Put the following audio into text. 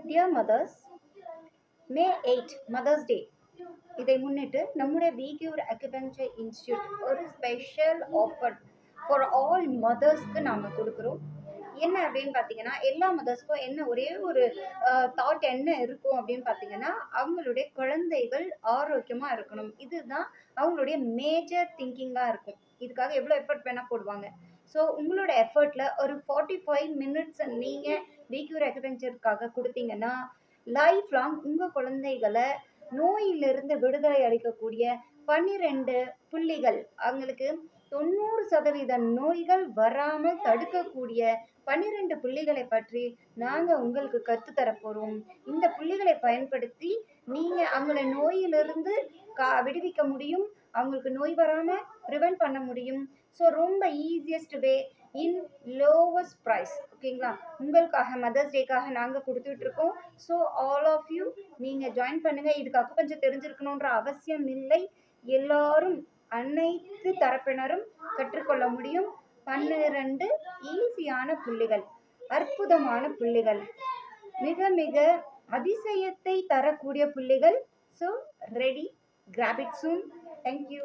Dear mothers, மே 8 mother's day. இதை முன்னிட்டு நம்முடைய விக்யூர் அக்குபஞ்சர் இன்ஸ்டியூட் ஒரு ஸ்பெஷல் ஆஃபர் ஃபார் ஆல் மதர்ஸ்க்கு நாங்கள் கொடுக்குறோம். என்ன அப்படின்னு பார்த்தீங்கன்னா, எல்லா மதர்ஸ்க்கும் என்ன ஒரே ஒரு தாட் என்ன இருக்கும் அப்படின்னு பார்த்தீங்கன்னா, அவங்களுடைய குழந்தைகள் ஆரோக்கியமாக இருக்கணும். இதுதான் அவங்களுடைய மேஜர் திங்கிங்காக இருக்கும். இதுக்காக எவ்வளோ எஃபர்ட் வேணால் போடுவாங்க. ஸோ உங்களோட எஃபர்ட்டில் ஒரு 45 மினிட்ஸ் நீங்கள் விக்யூர் அக்குபஞ்சருக்காக கொடுத்தீங்கன்னா, லைஃப் லாங் உங்கள் குழந்தைகளை நோயிலிருந்து விடுதலை அளிக்கக்கூடிய 12 புள்ளிகள், அவங்களுக்கு 90% நோய்கள் வராமல் தடுக்கக்கூடிய 12 புள்ளிகளை பற்றி நாங்கள் உங்களுக்கு கற்றுத்தர போகிறோம். இந்த புள்ளிகளை பயன்படுத்தி நீங்கள் அவங்கள நோயிலிருந்து விடுவிக்க முடியும், அவங்களுக்கு நோய் வராமல் ப்ரிவென்ட் பண்ண முடியும். ஸோ ரொம்ப ஈஸியஸ்ட் வே இன் லோவஸ்ட் ப்ரைஸ். ஓகேங்களா? உங்களுக்காக மதர்ஸ் டேக்காக நாங்கள் கொடுத்துட்ருக்கோம். ஸோ ஆல் ஆஃப் யூ நீங்கள் ஜாயின் பண்ணுங்கள். இதுக்காக கொஞ்சம் தெரிஞ்சிருக்கணுன்ற அவசியம் இல்லை. எல்லாரும் அனைத்து தரப்பினரும் கற்றுக்கொள்ள முடியும். 12 ஈஸியான புள்ளிகள், அற்புதமான புள்ளிகள், மிக மிக அதிசயத்தை தரக்கூடிய புள்ளிகள். So ready, graph it soon. Thank you.